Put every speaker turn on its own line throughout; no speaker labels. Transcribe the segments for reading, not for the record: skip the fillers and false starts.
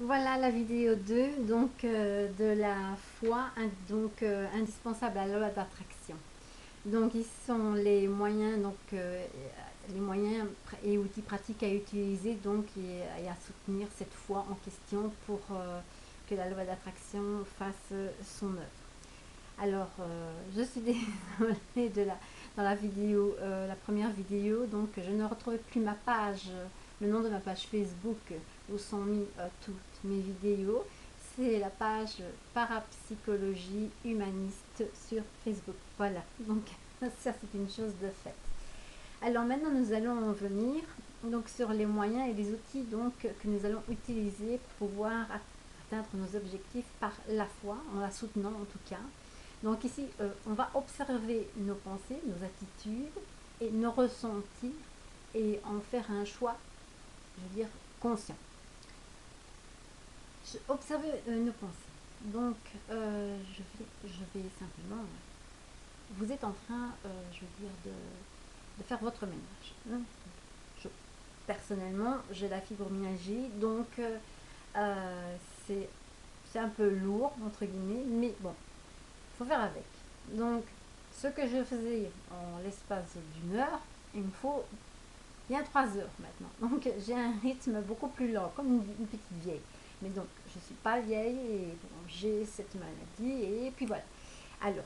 Voilà la vidéo 2 donc de la foi indispensable à la loi d'attraction. Donc ils sont les moyens et outils pratiques à utiliser et à soutenir cette foi en question pour que la loi d'attraction fasse son œuvre. Alors je suis désolée dans la vidéo, la première vidéo, donc je ne retrouve plus ma page, le nom de ma page Facebook où sont mis toutes mes vidéos. C'est la page parapsychologie humaniste sur Facebook. Voilà, donc ça c'est une chose de faite. Alors maintenant nous allons en venir donc sur les moyens et les outils que nous allons utiliser pour pouvoir atteindre nos objectifs par la foi, en la soutenant en tout cas. Donc ici, on va observer nos pensées, nos attitudes et nos ressentis et en faire un choix, je veux dire, conscient. Observer nos pensées. Donc, je vais simplement, vous êtes en train, je veux dire, de faire votre ménage. Je- Personnellement, j'ai la fibromyalgie, donc c'est un peu lourd, entre guillemets, mais bon, il faut faire avec. Donc, ce que je faisais en l'espace d'une heure, il me faut bien 3 heures maintenant. Donc, j'ai un rythme beaucoup plus lent, comme une petite vieille. Mais donc, je ne suis pas vieille et bon, j'ai cette maladie et puis voilà. Alors,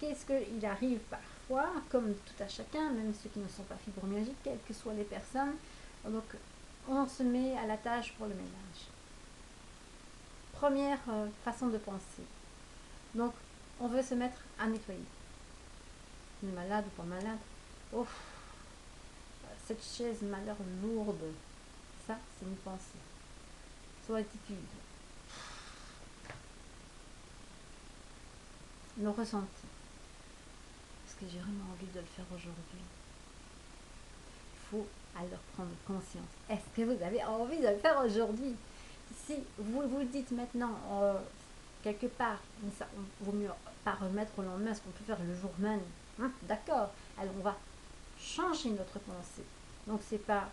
qu'est-ce qu'il arrive parfois, comme tout à chacun, même ceux qui ne sont pas fibromyalgiques, quelles que soient les personnes, donc on se met à la tâche pour le ménage. Première façon de penser. Donc, on veut se mettre à nettoyer. On est malade ou pas malade. Oh, cette chaise m'a l'air lourde. Ça, c'est une pensée. Soit attitude. Nos ressentis. Est-ce que j'ai vraiment envie de le faire aujourd'hui? Il faut alors prendre conscience. Est-ce que vous avez envie de le faire aujourd'hui? Si vous vous dites maintenant, quelque part, ça vaut mieux pas remettre au lendemain ce qu'on peut faire le jour même. Hein, d'accord. Alors on va changer notre pensée. Donc c'est pas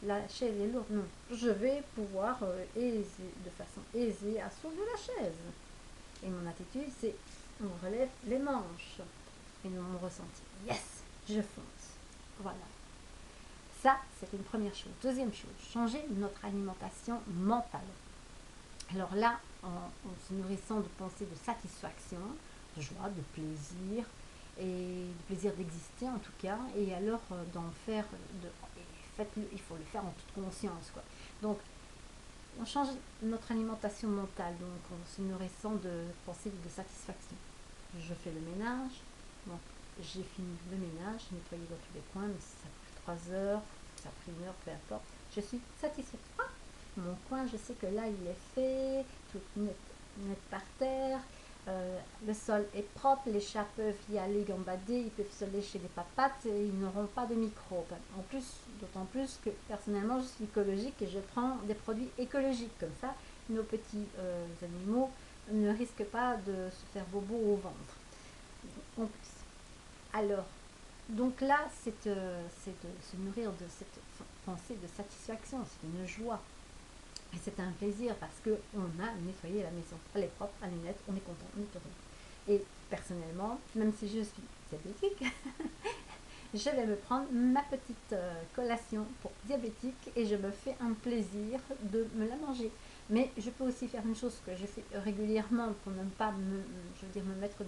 la chaise est lourde, non. Je vais pouvoir de façon aisée à soulever la chaise. Et mon attitude, c'est on relève les manches. Et mon ressenti, yes, je fonce. Voilà. Ça, c'est une première chose. Deuxième chose, changer notre alimentation mentale. Alors là, en se nourrissant de pensées de satisfaction, de joie, de plaisir, et de plaisir d'exister en tout cas, et alors d'en faire, faites-le, il faut le faire en toute conscience, quoi. Donc, on change notre alimentation mentale, donc en se nourrissant de pensées de satisfaction. Je fais le ménage, donc j'ai fini le ménage, j'ai nettoyé dans tous les coins, mais ça a pris 3 heures, ça a pris 1 heure, peu importe. Je suis satisfaite. Ah, mon coin, je sais que là, il est fait, tout net, net par terre. Le sol est propre, les chats peuvent y aller gambader, ils peuvent se lécher les papates et ils n'auront pas de microbes. En plus, d'autant plus que personnellement, je suis écologique et je prends des produits écologiques. Comme ça, nos petits animaux ne risquent pas de se faire bobo au ventre. En plus. Alors, donc là, c'est de se nourrir de cette pensée de satisfaction, c'est une joie. Et c'est un plaisir parce qu'on a nettoyé la maison. Elle est propre, elle est nette, on est content, on est heureux. Et personnellement, même si je suis diabétique, je vais me prendre ma petite collation pour diabétique et je me fais un plaisir de me la manger. Mais je peux aussi faire une chose que je fais régulièrement pour ne pas je veux dire, me mettre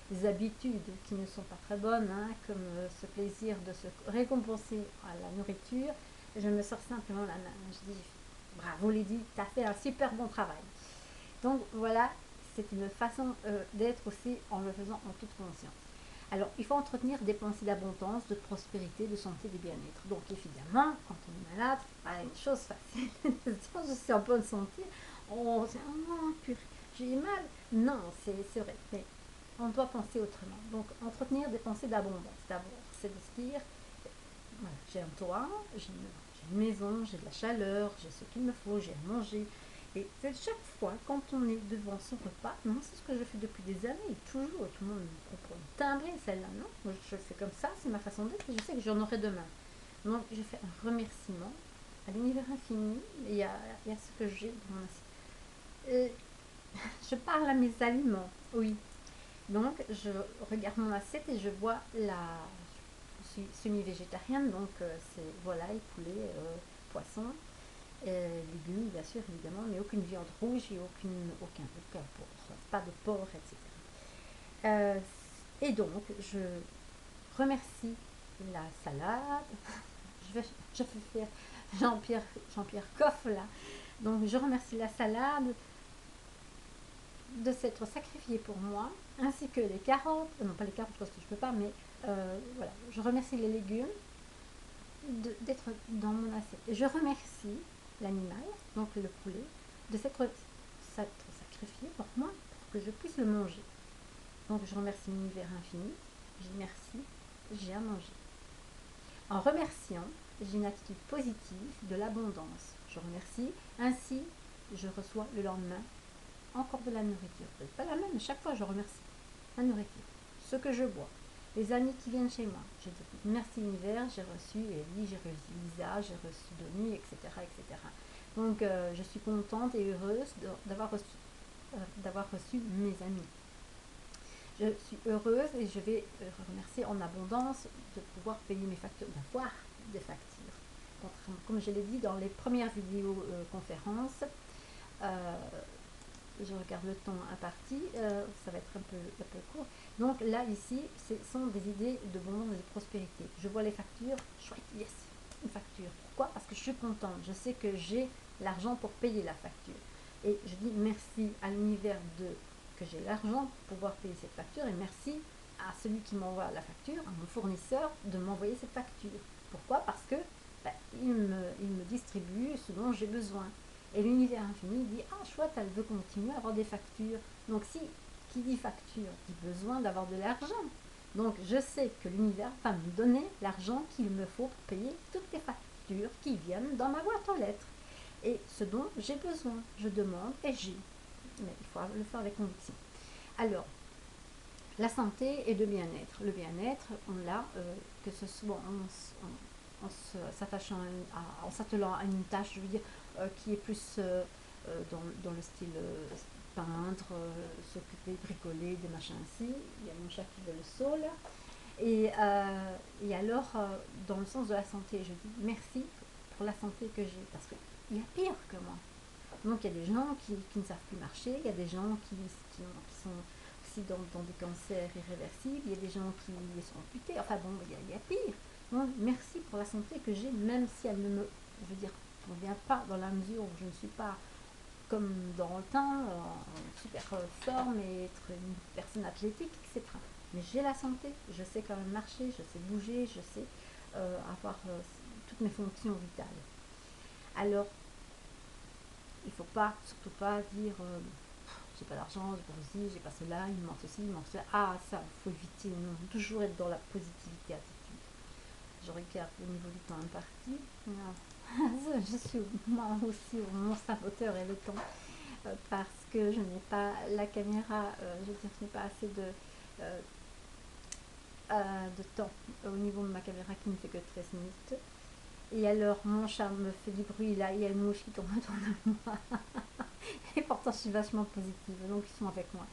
des habitudes qui ne sont pas très bonnes, hein, comme ce plaisir de se récompenser à la nourriture. Je me sors simplement la main. Je dis bravo Lydie, tu as fait un super bon travail. Donc voilà, c'est une façon d'être aussi en le faisant en toute conscience. Alors, il faut entretenir des pensées d'abondance, de prospérité, de santé, de bien-être. Donc, évidemment, quand on est malade, c'est pas une chose facile. Je suis en bonne santé, on se dit, oh, purée, j'ai mal. Non, c'est vrai, mais on doit penser autrement. Donc, entretenir des pensées d'abondance. D'abord, c'est de se dire, voilà, j'ai un toit, j'ai une maison, j'ai de la chaleur, j'ai ce qu'il me faut, j'ai à manger. Et chaque fois, quand on est devant son repas, moi c'est ce que je fais depuis des années, toujours, tout le monde me comprend timbré celle-là, non? Moi je fais comme ça, c'est ma façon d'être et je sais que j'en aurai demain. Donc je fais un remerciement à l'univers infini, il y a ce que j'ai dans mon assiette. Je parle à mes aliments, oui. Donc, je regarde mon assiette et je vois je suis semi-végétarienne, donc c'est volaille, poulet, poisson, légumes, bien sûr, évidemment, mais aucune viande rouge et aucun porc, pas de porc, etc. Et donc, je remercie la salade. Je vais faire Jean-Pierre Coff là. Donc, je remercie la salade de s'être sacrifié pour moi, ainsi que les carottes, non pas les carottes parce que je peux pas, mais voilà, je remercie les légumes d'être dans mon assiette. Et je remercie l'animal, donc le poulet, de s'être sacrifié pour moi, pour que je puisse le manger. Donc je remercie l'univers infini, je dis merci, j'ai à manger. En remerciant, j'ai une attitude positive de l'abondance. Je remercie, ainsi je reçois le lendemain encore de la nourriture. Pas la même, chaque fois je remercie la nourriture, ce que je bois, les amis qui viennent chez moi. Je dis merci univers, j'ai reçu Ellie, j'ai reçu Lisa, j'ai reçu Denis, etc. etc. Donc je suis contente et heureuse d'avoir reçu mes amis. Je suis heureuse et je vais remercier en abondance de pouvoir payer mes factures, d'avoir des factures. Comme je l'ai dit dans les premières vidéos conférences, je regarde le temps imparti, ça va être un peu court. Donc là, ici, ce sont des idées de bonheur et de prospérité. Je vois les factures, chouette, yes, une facture. Pourquoi? Parce que je suis contente, je sais que j'ai l'argent pour payer la facture. Et je dis merci à l'univers que j'ai l'argent pour pouvoir payer cette facture, et merci à celui qui m'envoie la facture, à mon fournisseur, de m'envoyer cette facture. Pourquoi? Parce que il me distribue ce dont j'ai besoin. Et l'univers infini dit ah chouette, elle veut continuer à avoir des factures. Donc si qui dit facture dit besoin d'avoir de l'argent. Donc je sais que l'univers va me donner l'argent qu'il me faut pour payer toutes les factures qui viennent dans ma boîte aux lettres. Et ce dont j'ai besoin, je demande et j'ai. Mais il faut le faire avec conviction. Alors, la santé et le bien-être. Le bien-être, on l'a, que ce soit en s'attelant à une tâche, je veux dire, qui est plus dans le style peindre, s'occuper, bricoler, des machins ainsi. Il y a mon chat qui veut le saut là. Et alors, dans le sens de la santé, je dis merci pour la santé que j'ai, parce qu'il y a pire que moi. Donc il y a des gens qui ne savent plus marcher, il y a des gens qui sont aussi dans des cancers irréversibles, il y a des gens qui sont amputés, enfin bon, il y a pire. Donc merci pour la santé que j'ai, même si elle ne me, je veux dire, convient pas dans la mesure où je ne suis pas comme dans le temps, en super forme et être une personne athlétique, etc. Mais j'ai la santé, je sais quand même marcher, je sais bouger, je sais avoir toutes mes fonctions vitales. Alors, il ne faut pas, surtout pas dire j'ai pas d'argent, j'ai pas ceci, j'ai pas cela, il me manque ceci, il me manque cela. Ah, ça, il faut éviter, non, toujours être dans la positivité attitude. Je regarde au niveau du temps imparti. Je suis moi aussi mon saboteur et le temps parce que je n'ai pas la caméra, je veux dire, je n'ai pas assez de temps au niveau de ma caméra qui ne fait que 13 minutes. Et alors mon chat me fait du bruit là, il y a une mouche qui tourne autour de moi. Et pourtant je suis vachement positive, donc ils sont avec moi.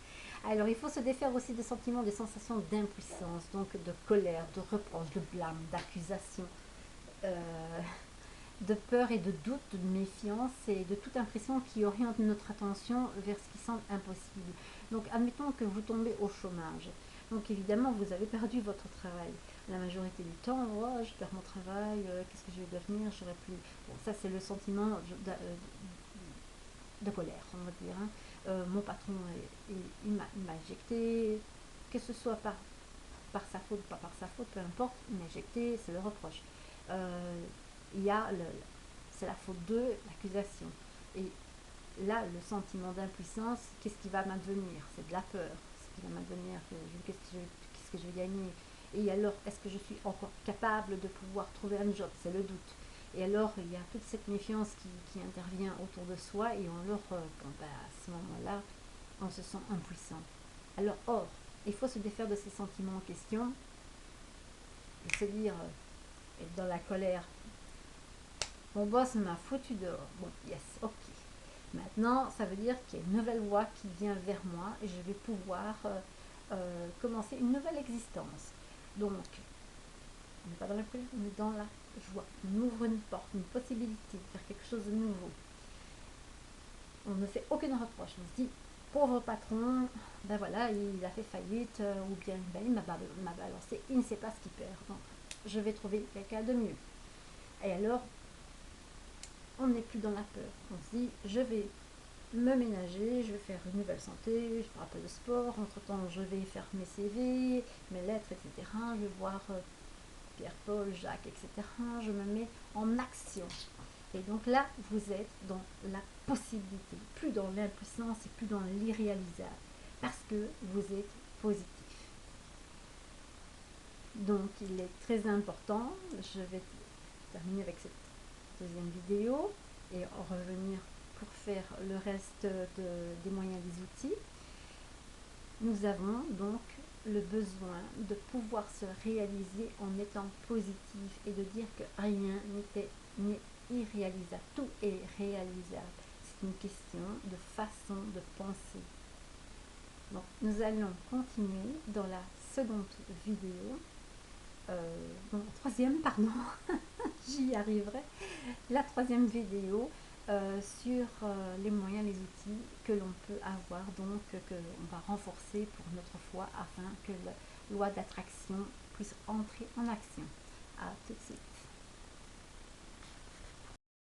Alors il faut se défaire aussi des sentiments, des sensations d'impuissance, donc de colère, de reproche, de blâme, d'accusation, de peur et de doute, de méfiance et de toute impression qui oriente notre attention vers ce qui semble impossible. Donc admettons que vous tombez au chômage. Donc évidemment vous avez perdu votre travail. La majorité du temps, oh, je perds mon travail, qu'est-ce que je vais devenir, j'aurais plus. Bon, ça c'est le sentiment de colère, on va dire. Hein. Mon patron, il m'a éjecté, que ce soit par sa faute ou pas par sa faute, peu importe, il m'a éjecté, c'est le reproche. Il y a c'est la faute de l'accusation. Et là, le sentiment d'impuissance, qu'est-ce qui va m'advenir? C'est de la peur. Ce qui va m'advenir, qu'est-ce que je vais gagner? Et alors, est-ce que je suis encore capable de pouvoir trouver un job? C'est le doute. Et alors, il y a toute cette méfiance qui intervient autour de soi, et alors, à ce moment-là, on se sent impuissant. Alors, or, il faut se défaire de ces sentiments en question, et se dire, être dans la colère, Mon boss m'a foutu dehors. Bon, yes, ok. Maintenant, ça veut dire qu'il y a une nouvelle voie qui vient vers moi et je vais pouvoir commencer une nouvelle existence. Donc, on n'est pas dans la colère, on est dans la joie. On ouvre une porte, une possibilité de faire quelque chose de nouveau. On ne fait aucune reproche. On se dit, pauvre patron, ben voilà, il a fait faillite, ou bien ben, il m'a balancé, il ne sait pas ce qu'il perd. Donc, je vais trouver quelqu'un de mieux. Et alors, on n'est plus dans la peur. On se dit, je vais me ménager, je vais faire une nouvelle santé, je ferai un peu de sport, entre-temps je vais faire mes CV, mes lettres, etc. Je vais voir Pierre, Paul, Jacques, etc. Je me mets en action. Et donc là, vous êtes dans la possibilité, plus dans l'impuissance et plus dans l'irréalisable, parce que vous êtes positif. Donc il est très important, je vais terminer avec cette deuxième vidéo et en revenir pour faire le reste des moyens, des outils. Nous avons donc le besoin de pouvoir se réaliser en étant positif et de dire que rien n'est irréalisable. Tout est réalisable. C'est une question de façon de penser. Donc, nous allons continuer dans la seconde vidéo. Non, la troisième, pardon. J'y arriverai. La troisième vidéo sur les moyens, les outils que l'on peut avoir, donc qu'on va renforcer pour notre foi afin que la loi d'attraction puisse entrer en action. À tout de suite.